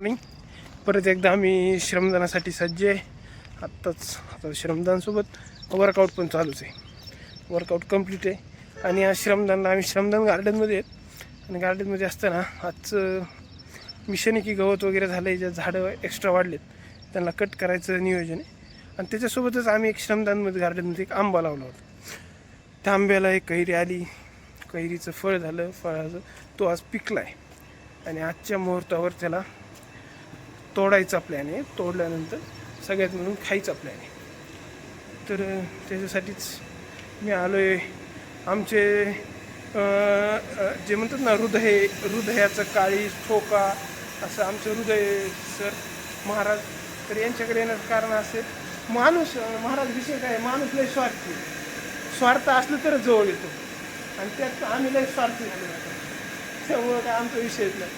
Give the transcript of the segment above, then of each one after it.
Morning. परत एकदा आम्ही श्रमदानासाठी सज्ज आहे. आता श्रमदानसोबत वर्कआउट पण चालूच आहे. वर्कआउट कंप्लीट आहे आणि आज श्रमदानला आम्ही श्रमदान गार्डनमध्ये आहेत आणि गार्डनमध्ये असताना आजचं मिशन आहे की गवत वगैरे झालं आहे, ज्या झाडं एक्स्ट्रा वाढलेत त्यांना कट करायचं नियोजन आहे. आणि त्याच्यासोबतच आम्ही एक श्रमदानमध्ये गार्डनमध्ये एक आंबा लावला होता. त्या आंब्याला एक कैरी आली, कैरीचं फळ झालं, फळाचं तो आज पिकला आहे आणि आजच्या मुहूर्तावर त्याला तोडायचा प्लॅन आहे. तोडल्यानंतर सगळ्यात मिळून खायचा प्लॅन आहे. तर त्याच्यासाठीच मी आलो आहे. आमचे जे म्हणतात ना हृदयाचं काळी ठोका असं आमचं हृदय सर महाराज, तर यांच्याकडे येण्याचं कारण असेल महाराज विषय काय, माणूस लय स्वार्थ असलं तरच जवळ येतो आणि त्यात आम्ही लय स्वार्थी झालो त्यामुळं काय आमचा विषयच नाही.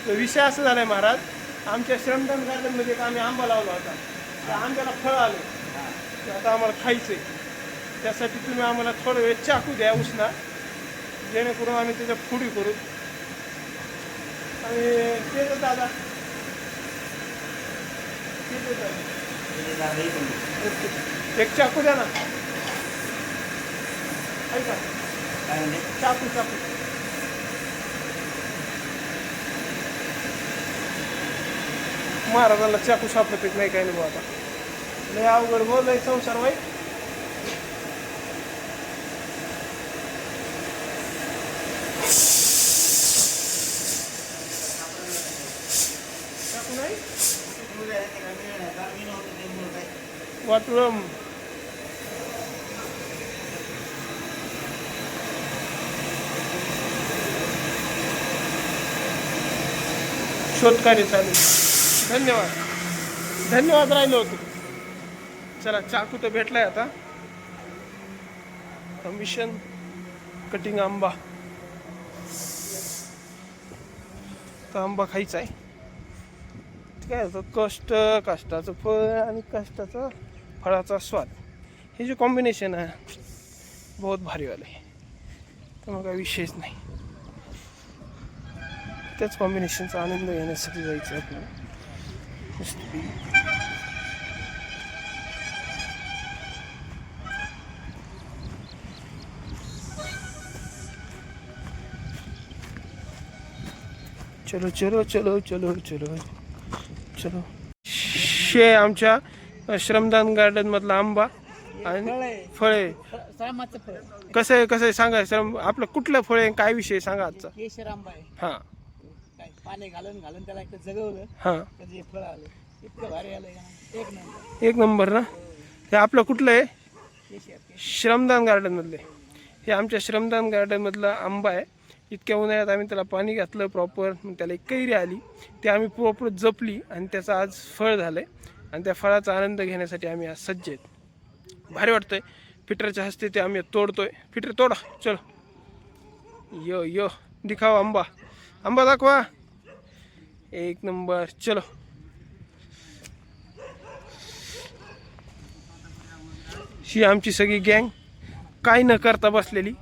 तर विषय असं झाला आहे महाराज, आमच्या श्रमदान गार्डनमध्ये एक आम्ही आंबा लावला होता. त्या आंब्याला फळ आलं, ते आता आम्हाला खायचं आहे. त्यासाठी तुम्ही आम्हाला थोडं वेळ चाकू द्या उष्णा, जेणेकरून आम्ही त्याच्या फोडी करू. आणि ते दादा एक चाकू द्या ना. ऐका, चाकू महाराजांना चाकू सापडत नाही, काही नाही. आता लय अवघड बोललाय संसार वाईट. चाकू नाही वाटलं शोधकार्य चालू. धन्यवाद राहिलो होतो. चला, चाकू तर भेटलाय. आता मिशन कटिंग आंबा, तर आंबा खायचा आहे. काय होतं, कष्टाचं फळ आणि कष्टाचं फळाचा स्वाद, हे जे कॉम्बिनेशन आहे बहुत भारीवालं आहे. तर मग काही विषयच नाही. त्याच कॉम्बिनेशनचा आनंद घेण्यासाठी जायचं आहे आपल्याला. चलो चलो चलो चलो चलो चलो. शे आमच्या श्रमदान गार्डन मधला आंबा आणि फळे. कसं आहे सांगा. आपलं कुठलं फळ आहे, काय विषय सांगा आजचा. केशर आंबा आहे. हा, पाणी घालून त्याला एक जगवलं. हा, कधी फळ आलं, इतकं भारी आलं का, एक नंबर ना. हे आपलं कुठलं आहे, केशर. श्रमदान गार्डन मधले. हे आमच्या श्रमदान गार्डन मधला आंबा आहे. इतक्या उन्हाळ्यात आम्ही त्याला पाणी घातलं प्रॉपर, त्याला एक कैरी आली, ती आम्ही प्रॉपर जपली आणि त्याचं आज फळ झालंय. आणि त्या फळाचा आनंद घेण्यासाठी आम्ही आज सज्ज आहेत. भारी वाटतंय. फिटरच्या हस्ते ते आम्ही तोडतोय. फिटर तोडा, चलो. यो दिखावा आंबा दाखवा. एक नंबर. चलो. ही आमची सगळी गँग काय न करता बसलेली.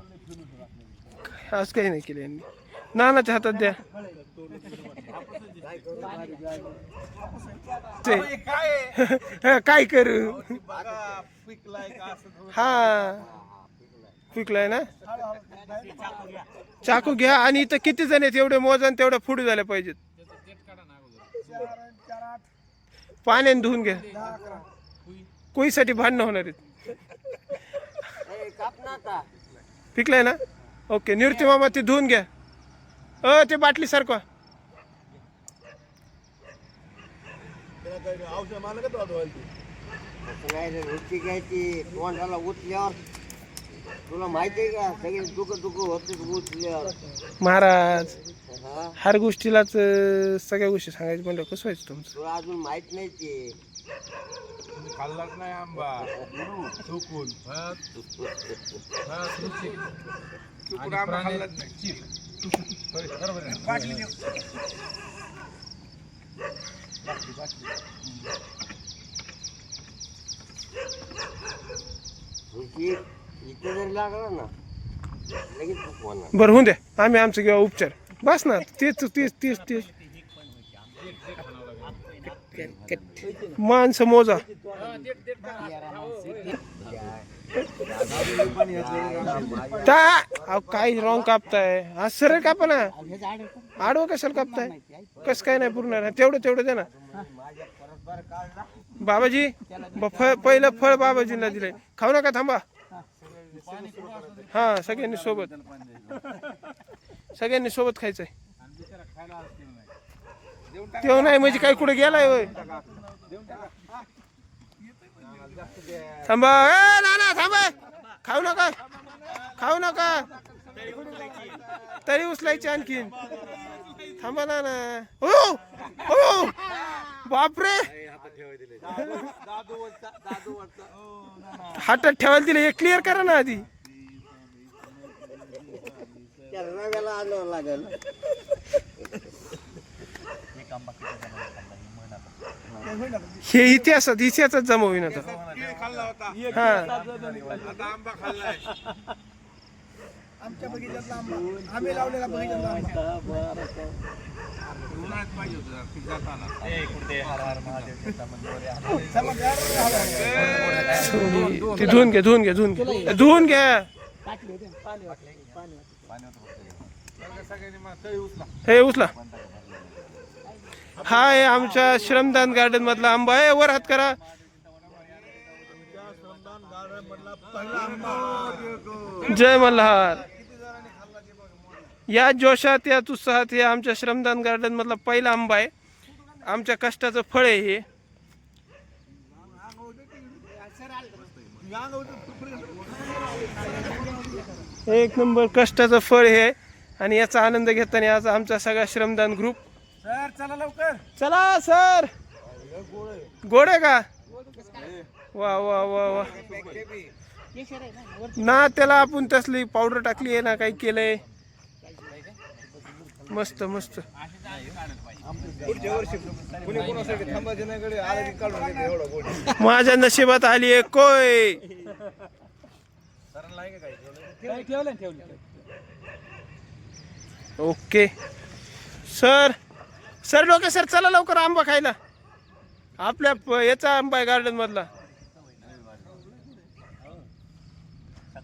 आज काही नाही केलं यांनी. नानाच्या हातात द्या. काय करू. हा, पिकलाय ना. चाकू घ्या. आणि इथं किती जण आहेत एवढे मोजा, तेवढ्या फुडी झाल्या पाहिजेत. पाण्याने धुवून घ्या. कोईसाठी भांडणं होणार आहेत. पिकलाय ना. ओके. निवृत्ती मामा ते धुवून घ्या. ते बाटली सारखं. तुला माहिती आहे का, सगळे दुःख होते उचल्यावर. महाराज हर गोष्टीलाच सगळ्या गोष्टी सांगायची म्हणलं कसं व्हायचं तुमचं. तुला अजून माहित नाही ते. खाल्लाच नाही आंबा चुकून आंबा खाल्लाच नाही. इथे जरी लागला ना बरं होऊन द्या. आम्ही आमचं किंवा उपचार बस ना. तेच माणसं मोजा. अहो काय रॉंग कापताय, हा सरळ कापा ना, आडवं कशाला कापताय, कस काय नाही पुरणार, तेवढं दे ना बाबाजी. पहिलं फळ बाबाजींना दिलंय, खाऊ नका, थांबा. हा सगळ्यांनी सोबत खायचंय. तेव्हा नाही म्हणजे काय कुठे गेलाय होय. थांबा ना थांबा, खाऊ नका तरी उचलायची आणखीन. थांबा ना. हो बापरे, हातात ठेवायला दिले, हे क्लिअर करा ना आधी. हे इतिहासात जमा होईन आता. खाल्ला होता हा आता आंबा खाल्लाय. आमच्या बगीचातला आंबा, आम्ही लावलेला बगीचातला आंबा. उन्हाळ्यात पाहिजे होतं जाताना. ते धुवून घ्या. सगळ्यांनी मग तळी उचला. हे उचला. हा आहे आमच्या श्रमदान गार्डन मधला आंबा आहे. वर हात करा. जय मल्हार. या जोशात, या उत्साहात हे आमच्या श्रमदान गार्डन मधला पहिला आंबा आहे. आमच्या कष्टाचं फळ आहे हे. एक नंबर कष्टाचं फळ हे. आणि याचा आनंद घेताना आज आमचा सगळा श्रमदान ग्रुप. सर चला लवकर. चला सर. गोड आहे का? वा वा वा वा. ना त्याला आपण तसली पावडर टाकली आहे ना, काही केलंय. मस्त मस्त. माझ्या नशिबात आली आहे कोय. ओके सर डोके सर, चला लवकर आंबा खायला. आपल्या याचा आंबा आहे गार्डन मधला.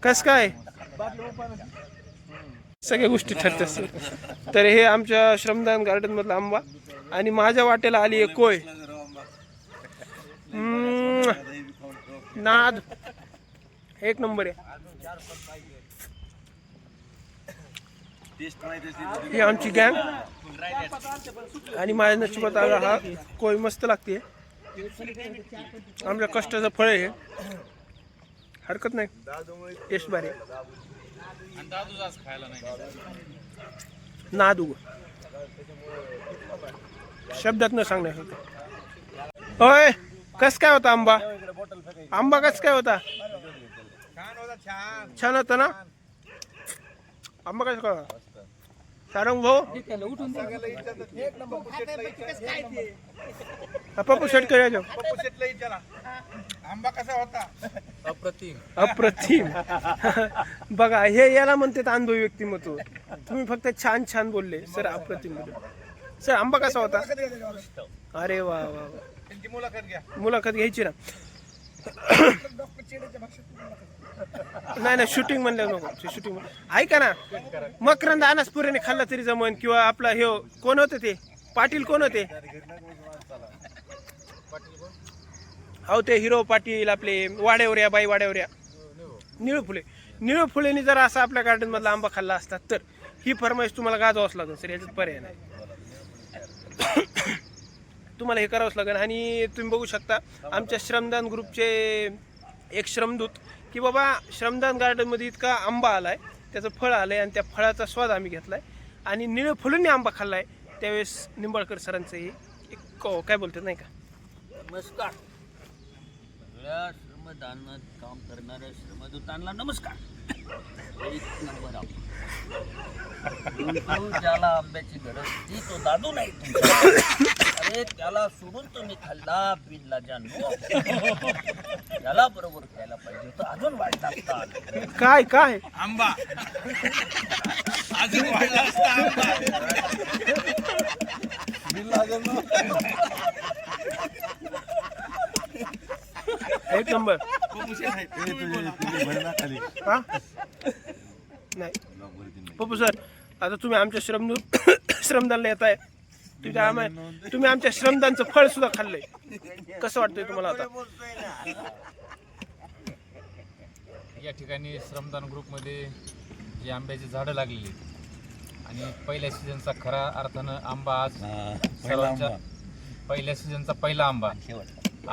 कस काय सगळ्या गोष्टी ठरतात. तर हे आमच्या श्रमदान गार्डन मधला आंबा. आणि माझ्या वाटेला आली आहे कोय. नाद एक नंबर आहे. ही आमची गँग. आणि माझ्या नशिबात आला हा कोय. मस्त लागते, आमच्या कष्टाचं फळ आहे. हरकत नाही, टेस्ट भारी. नाद शब्दात न सांगण्यासारखं. होय कस काय होता आंबा? आंबा कस काय होता? छान होता ना आंबा. कस काय सारंग भाऊ? पप्पू शेट करायचो. आंबा कसा होता? अप्रतिम. बघा हे याला म्हणतात अनुभवी व्यक्तिमत्व. तुम्ही फक्त छान बोलले सर. अप्रतिम सर. आंबा कसा होता? अरे वा वा वा. त्यांची मुलाखत घ्या. मुलाखत घ्यायची ना. नाही शूटिंग म्हणलं नको. शूटिंग ऐका ना. मकरंद अनासपुरेने खाल्ला तरी जमन. किंवा आपला हे कोण होते ते पाटील, कोण होते अहो ते हिरो पाटील आपले वाड्यावऱ्या, बाई वाड्यावऱ्या, निळू फुलेनी जर असा आपल्या गार्डन मधला आंबा खाल्ला असता तर ही फरमाईश तुम्हाला गाजवावंच लागेल सर. याच्यात पर्याय नाही. तुम्हाला हे करावंच लागेल. आणि तुम्ही बघू शकता आमच्या श्रमदान ग्रुपचे एक श्रमदूत की बाबा श्रमदान गार्डनमध्ये इतका आंबा आलाय, त्याचं फळ आलंय आणि त्या फळाचा स्वाद आम्ही घेतलाय. आणि निळ फुलांनी आंबा खाल्लाय. त्यावेळेस निंबाळकर सरांचं हे एक काय बोलतात नाही का. नमस्कार. सगळ्या श्रमदानात काम करणाऱ्या श्रमदूतांना नमस्कार. एक नंबर आंबा. ज्याला आंब्याची गरज ती तो दादू नाही तुमचा. अरे त्याला सोडून तुम्ही खाल्ला बिनला जाणू. त्याला बरोबर खायला पाहिजे तर अजून वाढला असता. काय आंबा अजून वाढला असता आंबा. एक नंबर. हा नाही पप्पू सर, आता तुम्ही आमच्या श्रमदानला येत आहे, तुम्ही आमच्या श्रमदानचं फळ सुद्धा खाल्लंय. कसं वाटतंय तुम्हाला आता? या ठिकाणी श्रमदान ग्रुपमध्ये जे आंब्याची झाडं लागलेली आणि पहिल्या सीझनचा खरा अर्थानं आंबा आज सर्वांच्या पहिल्या सीझनचा पहिला आंबा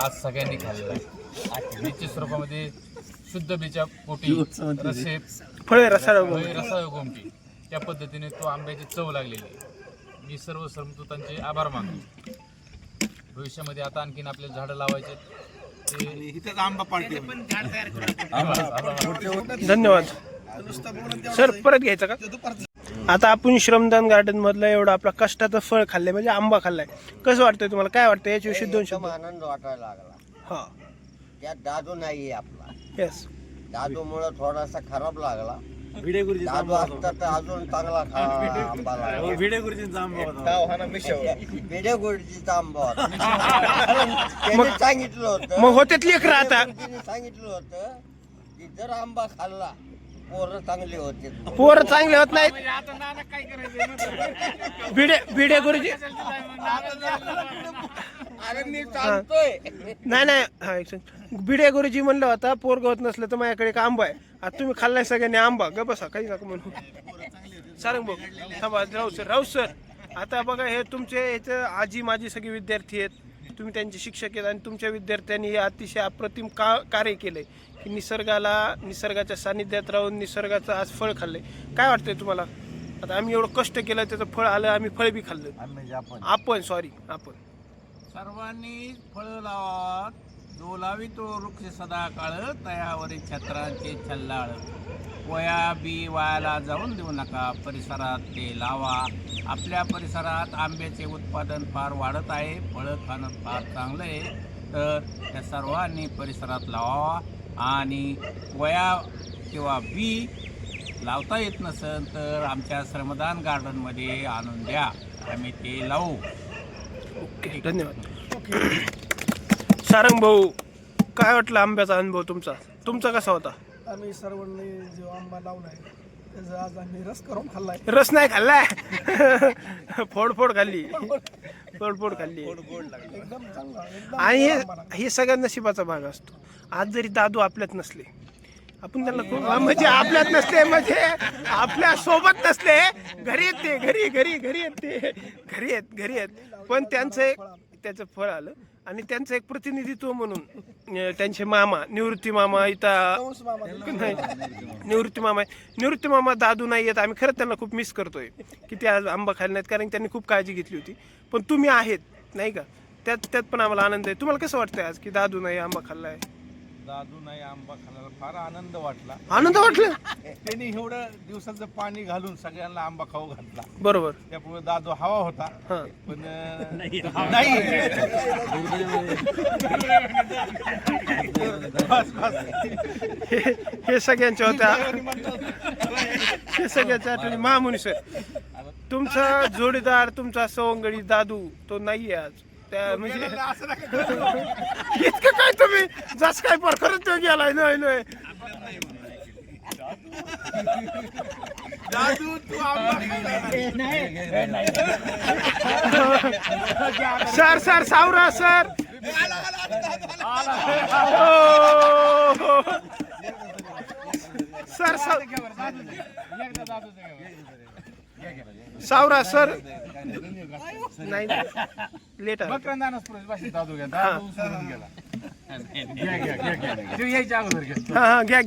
आज सगळ्यांनी खाल्लेला आहे. बीच्या स्वरूपामध्ये शुद्ध बीच्या पोटी रसे फळे रसाळ रसाळ गोमटी त्या पद्धतीने तो आंब्याची चव लागलेली आहे. मी सर्व श्रमदूतांचे आभार मानतो. भविष्यामध्ये आता आणखीन आपल्याला झाडं लावायचे इथेच आंबा पार्टी. धन्यवाद सर. परत घ्यायचं का? आता आपण श्रमदान गार्डन मधलं एवढं आपला कष्टाचं फळ खाल्लंय, म्हणजे आंबा खाल्लाय. कसं वाटतंय तुम्हाला? काय वाटतं याच्याविषयी 2 शब्द? आनंद वाटायला लागला. हा त्यात दादू नाहीये आपला. येस. दादूमुळे थोडासा खराब लागला. दादू असता तर अजून चांगला आंबा लागला. भिडे गुरुजीचा आंबा होता. त्याने सांगितलं होतं, मग होते लेकर आता गुरुजींनी सांगितलं होतं की जर आंबा खाल्ला पोरं चांगले होते. पोरं चांगले होत नाहीत. भिडे गुरुजी अरे मी सांगतोय. नाही हा एक second. भिडे गुरुजी म्हणलं होता पोरग होत नसलं तर माझ्याकडे एक आंबा आहे. आता तुम्ही खाल्लाय सगळ्यांनी आंबा. ग बसा, काही नका म्हणू. सारंग भाऊ थांबा. राऊत सर, आता बघा हे तुमचे याचं आजी माझी सगळे विद्यार्थी आहेत, तुम्ही त्यांचे शिक्षक आहेत आणि तुमच्या विद्यार्थ्यांनी हे अतिशय अप्रतिम कार्य केलंय की निसर्गाच्या सानिध्यात राहून निसर्गाचं आज फळ खाल्लंय. काय वाटतंय तुम्हाला? आता आम्ही एवढं कष्ट केलं, त्याचं फळ आलं, आम्ही फळ बी खाल्लं. आपण सर्वांनी फळ लावा, जो लावी तो वृक्ष सदा काळ, तयावरी छत्रांचे छल्लाळ. वया बी वायाला जाऊन देऊ नका, परिसरात ते लावा. आपल्या परिसरात आंब्याचे उत्पादन फार वाढत आहे, फळं खाणं फार चांगलं आहे, तर त्या सर्वांनी परिसरात लावावा. आणि वया किंवा बी लावता येत नसेल तर आमच्या श्रमदान गार्डनमध्ये आणून द्या, आम्ही ते लावू. ओके, धन्यवाद. सारंग भाऊ, काय वाटलं आंब्याचा अनुभव तुमचा कसा होता? आम्ही सर्वांनी जो आंबा लावलाय त्याचा आज आम्ही रस करून खाल्लाय. रस नाही खाल्लाय, फोड खाल्ली. एकदम चांगला. आणि हे सगळ्या नशिबाचा भाग असतो. आज जरी दादू आपल्यात नसले, आपण त्यांना खूप म्हणजे आपल्यात नसले म्हणजे आपल्या सोबत नसले, घरी येत पण त्याचं फळ आलं. आणि त्यांचं एक प्रतिनिधित्व म्हणून त्यांचे मामा निवृत्ती मामा इथं नाही, निवृत्ती मामा दादू नाही येत. आम्ही खरंच त्यांना खूप मिस करतोय की ते आज आंबा खायला नाहीत, कारण त्यांनी खूप काळजी घेतली होती. पण तुम्ही आहेत नाही का, त्यात पण आम्हाला आनंद आहे. तुम्हाला कसं वाटतंय आज की दादू नाही आंबा खाल्लाय? दादू नाही आंबा खायला फार आनंद वाटला. त्यांनी एवढं दिवसाचं पाणी घालून सगळ्यांना आंबा खाऊ घातला. बरोबर. त्यामुळे दादू हवा होता, हा. पण हे सगळ्यांच्या होत्या. हे सगळ्यांच्या आठवणी. महामुनी सर, तुमचा जोडीदार, तुमचा सवंगडी दादू तो नाहीये आज. त्या म्हणजे इतकं काय तुम्ही जस काय खरंच तो गेलाय. नाही दादू तू आंबा सर सावरा सर. सर सावरा सर नाही लेट आहे. हा घ्या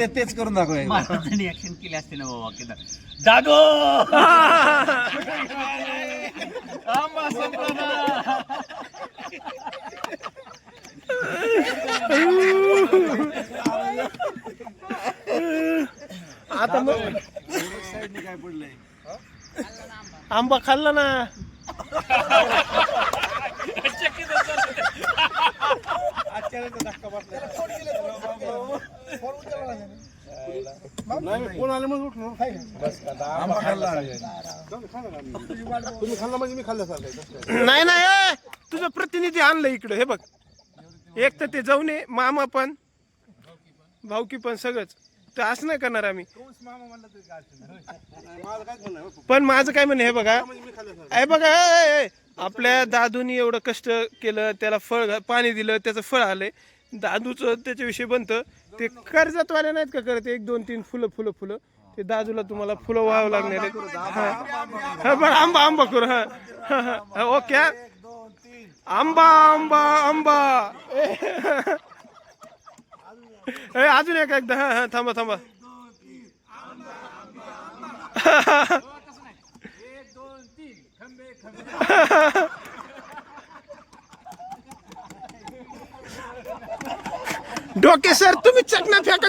तेच करून दाखव. महाराजांनी ऍक्शन केली असते ना बाबा की दादो आंबा संपला ना. आता मग काय पडलंय? आंबा खाल्ला ना. आजच्या धक्का बसला. फोन उचलला नाही. नाही कोण आले मग उठलो आंबा खाल्ला तुम्ही खाल्ला म्हणजे मी खाल्ल्यासारखं नाही नाही ए, तुझं प्रतिनिधी आणलं इकडं हे बग. एक तर ते जाऊन ये, मामा पण भाऊकी पण सगळंच. तर असं नाही करणार आम्ही. मामा म्हणलं तरी काय अडचण नाही. माझं काय म्हणणं आहे पण माझं काय म्हणणं हे बघा, म्हणजे मी खाल्ल्यासारखं हे बघा ए, आपल्या दादूनी एवढं कष्ट केलं, त्याला फळ पाणी दिलं, त्याचं फळ आलंय. दादूचं त्याच्याविषयी बनतं. ते कर्जतवाले नाहीत का करत 1 2 3 फुलं ते दादूला तुम्हाला फुलं व्हावं लागणार आहेत. हा बरं आंबा करू. हा ओके. आंबा आंबा आंबा ए अजून एकदा. हा थांबा. डोके सर तुम्ही चटना फेका.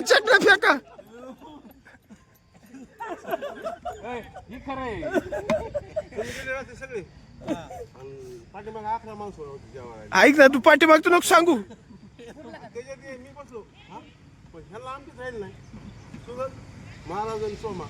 सगळे पाठीमागे 11 माणसं होती जेवायला. ऐक ना, तू पाठीमागतो नको सांगू. त्याच्यात मी बसलो पण ह्याला आमचीच राहील नाही सुगत महाराज आणि सोमा